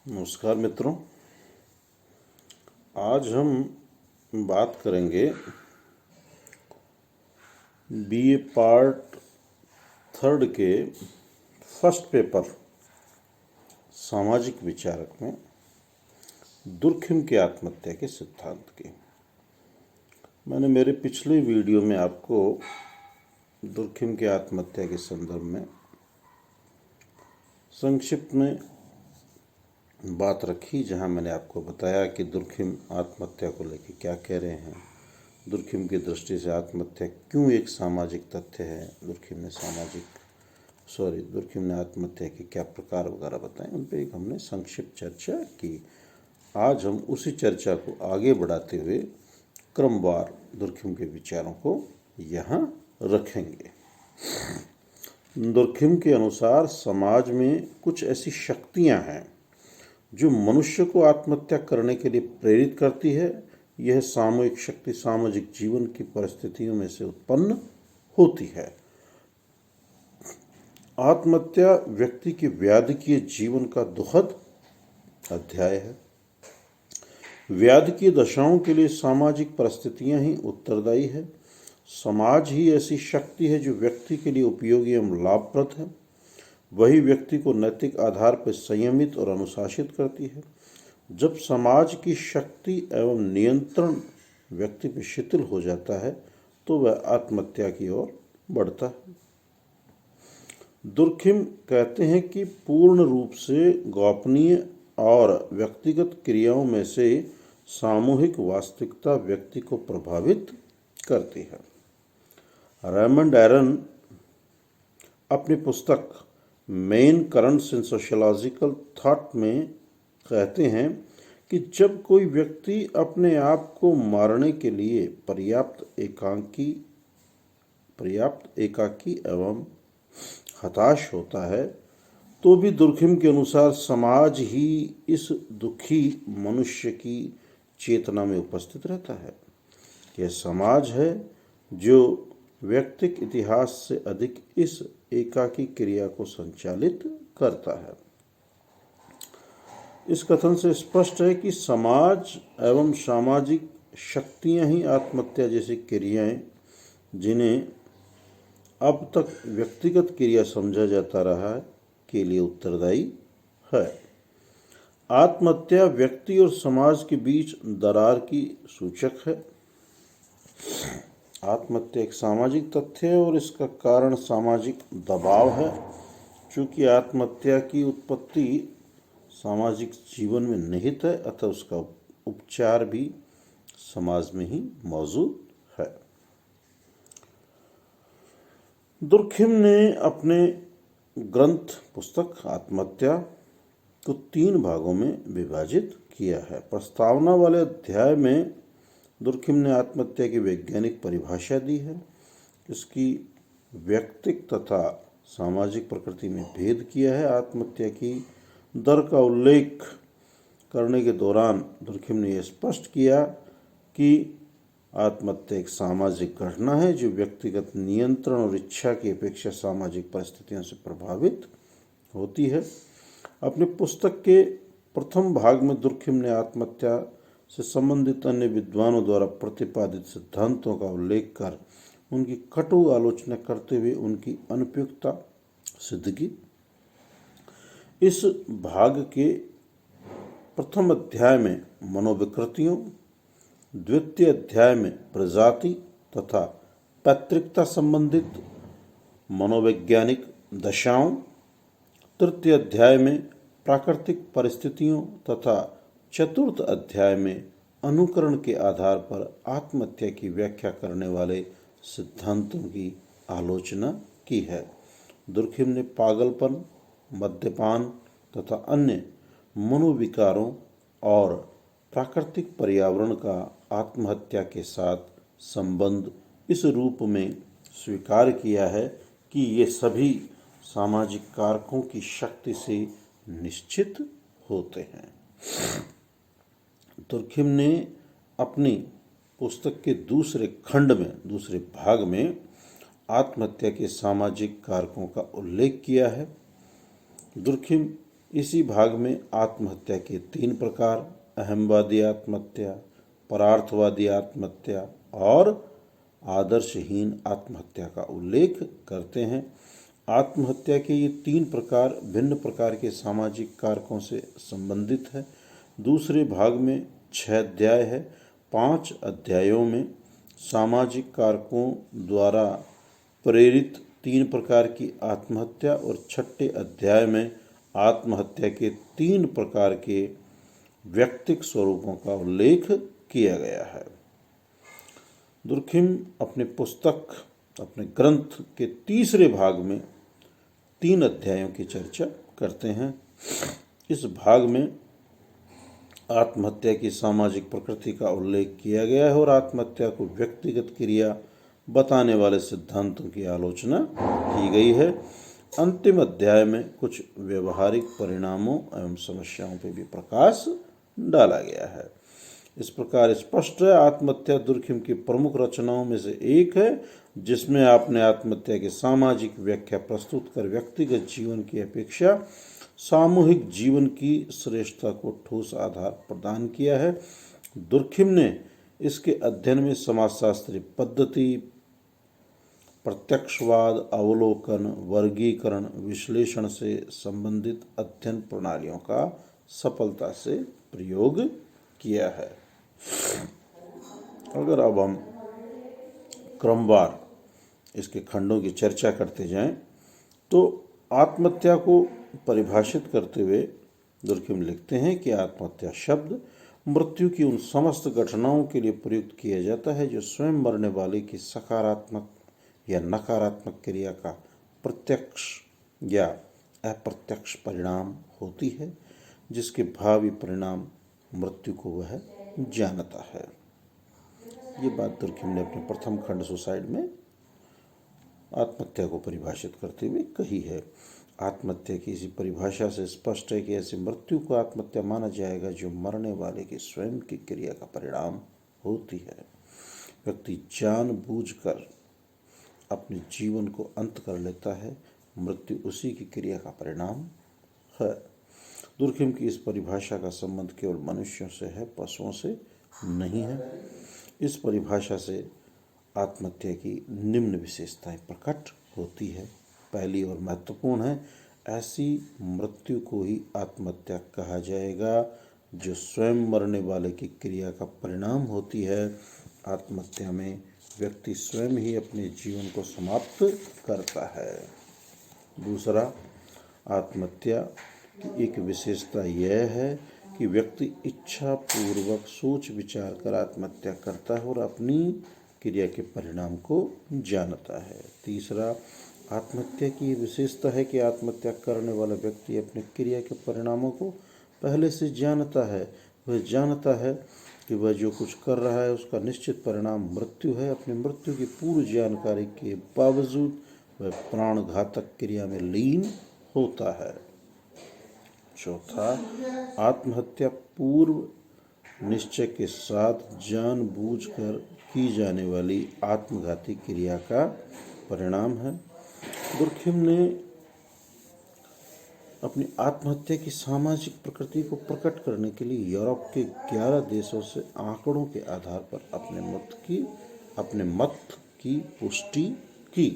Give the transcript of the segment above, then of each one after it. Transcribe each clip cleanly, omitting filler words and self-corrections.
नमस्कार मित्रों। आज हम बात करेंगे बीए पार्ट 3 के फर्स्ट पेपर सामाजिक विचारक में दुर्खिम के आत्महत्या के सिद्धांत की। मैंने मेरे पिछले वीडियो में आपको दुर्खिम के आत्महत्या के संदर्भ में संक्षिप्त में बात रखी, जहां मैंने आपको बताया कि दुर्खिम आत्महत्या को लेकर क्या कह रहे हैं, दुर्खिम की दृष्टि से आत्महत्या क्यों एक सामाजिक तथ्य है, दुर्खिम ने आत्महत्या के क्या प्रकार वगैरह बताएं। उन पर एक हमने संक्षिप्त चर्चा की। आज हम उसी चर्चा को आगे बढ़ाते हुए क्रमवार दुर्खिम के विचारों को यहाँ रखेंगे। दुर्खिम के अनुसार समाज में कुछ ऐसी शक्तियाँ हैं जो मनुष्य को आत्महत्या करने के लिए प्रेरित करती है। यह सामूहिक शक्ति सामाजिक जीवन की परिस्थितियों में से उत्पन्न होती है। आत्महत्या व्यक्ति के व्याधिकीय जीवन का दुखद अध्याय है। व्याधिकीय दशाओं के लिए सामाजिक परिस्थितियां ही उत्तरदायी है। समाज ही ऐसी शक्ति है जो व्यक्ति के लिए उपयोगी एवं लाभप्रद है। वही व्यक्ति को नैतिक आधार पर संयमित और अनुशासित करती है। जब समाज की शक्ति एवं नियंत्रण व्यक्ति पर शिथिल हो जाता है तो वह आत्महत्या की ओर बढ़ता है। दुर्खिम कहते हैं कि पूर्ण रूप से गोपनीय और व्यक्तिगत क्रियाओं में से सामूहिक वास्तविकता व्यक्ति को प्रभावित करती है। रेमंड एरन अपनी पुस्तक main currents in sociological thought में कहते हैं कि जब कोई व्यक्ति अपने आप को मारने के लिए पर्याप्त एकाकी एवं हताश होता है तो भी दुर्खिम के अनुसार समाज ही इस दुखी मनुष्य की चेतना में उपस्थित रहता है। यह समाज है जो व्यक्तिक इतिहास से अधिक इस एकाकी क्रिया को संचालित करता है। इस कथन से स्पष्ट है कि समाज एवं सामाजिक शक्तियां ही आत्महत्या जैसी क्रियाएं, जिन्हें अब तक व्यक्तिगत क्रिया समझा जाता रहा है, के लिए उत्तरदायी है। आत्महत्या व्यक्ति और समाज के बीच दरार की सूचक है। आत्महत्या एक सामाजिक तथ्य है और इसका कारण सामाजिक दबाव है। चूंकि आत्महत्या की उत्पत्ति सामाजिक जीवन में निहित है, अतः उसका उपचार भी समाज में ही मौजूद है। दुर्खिम ने अपने ग्रंथ पुस्तक आत्महत्या को 3 भागों में विभाजित किया है। प्रस्तावना वाले अध्याय में दुर्खिम ने आत्महत्या की वैज्ञानिक परिभाषा दी है। इसकी व्यक्तिक तथा सामाजिक प्रकृति में भेद किया है। आत्महत्या की दर का उल्लेख करने के दौरान दुर्खिम ने यह स्पष्ट किया कि आत्महत्या एक सामाजिक घटना है जो व्यक्तिगत नियंत्रण और इच्छा की अपेक्षा सामाजिक परिस्थितियों से प्रभावित होती है। अपनी पुस्तक के प्रथम भाग में दुर्खिम ने आत्महत्या से संबंधित अन्य विद्वानों द्वारा प्रतिपादित सिद्धांतों का उल्लेख कर उनकी कटु आलोचना करते हुए उनकी अनुपयुक्तता सिद्ध की। इस भाग के प्रथम अध्याय में मनोविकृतियों, द्वितीय अध्याय में प्रजाति तथा पैतृकता संबंधित मनोवैज्ञानिक दशाओं, तृतीय अध्याय में प्राकृतिक परिस्थितियों तथा चतुर्थ अध्याय में अनुकरण के आधार पर आत्महत्या की व्याख्या करने वाले सिद्धांतों की आलोचना की है। दुर्खिम ने पागलपन, मद्यपान तथा अन्य मनोविकारों और प्राकृतिक पर्यावरण का आत्महत्या के साथ संबंध इस रूप में स्वीकार किया है कि ये सभी सामाजिक कारकों की शक्ति से निश्चित होते हैं। दुर्खिम ने अपनी पुस्तक के दूसरे भाग में आत्महत्या के सामाजिक कारकों का उल्लेख किया है। दुर्खिम इसी भाग में आत्महत्या के 3 प्रकार, अहमवादी आत्महत्या, परार्थवादी आत्महत्या और आदर्शहीन आत्महत्या का उल्लेख करते हैं। आत्महत्या के ये 3 प्रकार भिन्न प्रकार के सामाजिक कारकों से संबंधित है। दूसरे भाग में 6 अध्याय है। 5 अध्यायों में सामाजिक कारकों द्वारा प्रेरित 3 प्रकार की आत्महत्या और 6ठे अध्याय में आत्महत्या के 3 प्रकार के व्यक्तिक स्वरूपों का उल्लेख किया गया है। दुर्खिम अपने पुस्तक अपने ग्रंथ के तीसरे भाग में 3 अध्यायों की चर्चा करते हैं। इस भाग में आत्महत्या की सामाजिक प्रकृति का उल्लेख किया गया है और आत्महत्या को व्यक्तिगत क्रिया बताने वाले सिद्धांतों की आलोचना की गई है। अंतिम अध्याय में कुछ व्यवहारिक परिणामों एवं समस्याओं पर भी प्रकाश डाला गया है। इस प्रकार स्पष्ट है, आत्महत्या दुर्खिम की प्रमुख रचनाओं में से एक है, जिसमें आपने आत्महत्या की सामाजिक व्याख्या प्रस्तुत कर व्यक्तिगत जीवन की अपेक्षा सामूहिक जीवन की श्रेष्ठता को ठोस आधार प्रदान किया है। दुर्खिम ने इसके अध्ययन में समाजशास्त्रीय पद्धति, प्रत्यक्षवाद, अवलोकन, वर्गीकरण, विश्लेषण से संबंधित अध्ययन प्रणालियों का सफलता से प्रयोग किया है। अगर अब हम क्रमवार इसके खंडों की चर्चा करते जाएं, तो आत्महत्या को परिभाषित करते हुए दुर्खिम लिखते हैं कि आत्महत्या शब्द मृत्यु की उन समस्त घटनाओं के लिए प्रयुक्त किया जाता है जो स्वयं मरने वाले की सकारात्मक या नकारात्मक क्रिया का प्रत्यक्ष या अप्रत्यक्ष परिणाम होती है, जिसके भावी परिणाम मृत्यु को वह जानता है। ये बात दुर्खिम ने अपने प्रथम खंड सुसाइड में आत्महत्या को परिभाषित करते हुए कही है। आत्महत्या की इसी परिभाषा से स्पष्ट है कि ऐसी मृत्यु को आत्महत्या माना जाएगा जो मरने वाले की स्वयं की क्रिया का परिणाम होती है। व्यक्ति जानबूझकर अपने जीवन को अंत कर लेता है, मृत्यु उसी की क्रिया का परिणाम है। दुर्खिम की इस परिभाषा का संबंध केवल मनुष्यों से है, पशुओं से नहीं है। इस परिभाषा से आत्महत्या की निम्न विशेषताएं प्रकट होती है। पहली और महत्वपूर्ण है, ऐसी मृत्यु को ही आत्महत्या कहा जाएगा जो स्वयं मरने वाले की क्रिया का परिणाम होती है। आत्महत्या में व्यक्ति स्वयं ही अपने जीवन को समाप्त करता है। दूसरा, आत्महत्या की एक विशेषता यह है कि व्यक्ति इच्छा पूर्वक सोच विचार कर आत्महत्या करता है और अपनी क्रिया के परिणाम को जानता है। तीसरा, आत्महत्या की विशेषता है कि आत्महत्या करने वाला व्यक्ति अपने क्रिया के परिणामों को पहले से जानता है। वह जानता है कि वह जो कुछ कर रहा है उसका निश्चित परिणाम मृत्यु है। अपनी मृत्यु की पूर्व जानकारी के बावजूद वह प्राणघातक क्रिया में लीन होता है। चौथा, आत्महत्या पूर्व निश्चय के साथ जानबूझकर की जाने वाली आत्मघाती क्रिया का परिणाम है। दुर्खिम ने अपनी आत्महत्या की सामाजिक प्रकृति को प्रकट करने के लिए यूरोप के 11 देशों से आंकड़ों के आधार पर अपने मत की पुष्टि की।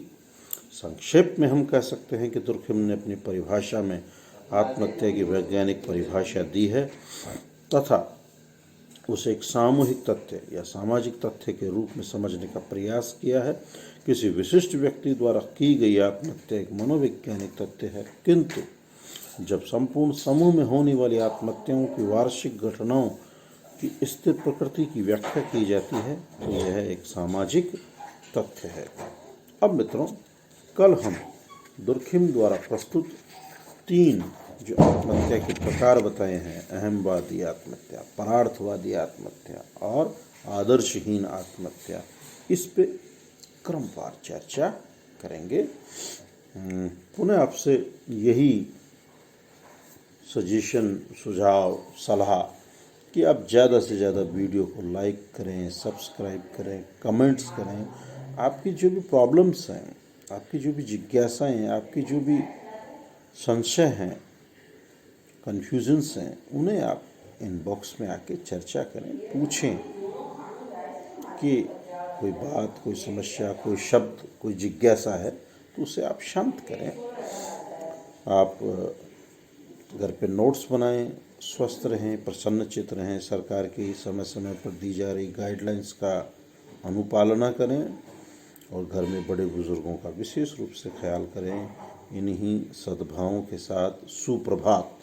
संक्षेप में हम कह सकते हैं कि दुर्खिम ने अपनी परिभाषा में आत्महत्या की वैज्ञानिक परिभाषा दी है तथा उसे एक सामूहिक तथ्य या सामाजिक तथ्य के रूप में समझने का प्रयास किया है। किसी विशिष्ट व्यक्ति द्वारा की गई आत्महत्या एक मनोवैज्ञानिक तथ्य है, किंतु जब संपूर्ण समूह में होने वाली आत्महत्याओं की वार्षिक घटनाओं की स्थिर प्रकृति की व्याख्या की जाती है तो यह एक सामाजिक तथ्य है। अब मित्रों, कल हम दुर्खिम द्वारा प्रस्तुत 3 जो आत्महत्या के प्रकार बताए हैं, अहमवादी आत्महत्या, परार्थवादी आत्महत्या और आदर्शहीन आत्महत्या, इस पे क्रमवार चर्चा करेंगे। पुनः आपसे यही सजेशन, सुझाव, सलाह कि आप ज़्यादा से ज़्यादा वीडियो को लाइक करें, सब्सक्राइब करें, कमेंट्स करें। आपकी जो भी प्रॉब्लम्स हैं, आपकी जो भी जिज्ञासाएं हैं, आपकी जो भी संशय हैं, कन्फ्यूजन्स हैं उन्हें आप इनबॉक्स में आके चर्चा करें, पूछें कि कोई बात, कोई समस्या, कोई शब्द, कोई जिज्ञासा है तो उसे आप शांत करें। आप घर पे नोट्स बनाएं, स्वस्थ रहें, प्रसन्नचित्त रहें, सरकार की समय समय पर दी जा रही गाइडलाइंस का अनुपालना करें और घर में बड़े बुजुर्गों का विशेष रूप से ख्याल करें। इन्हीं सद्भावों के साथ सुप्रभात।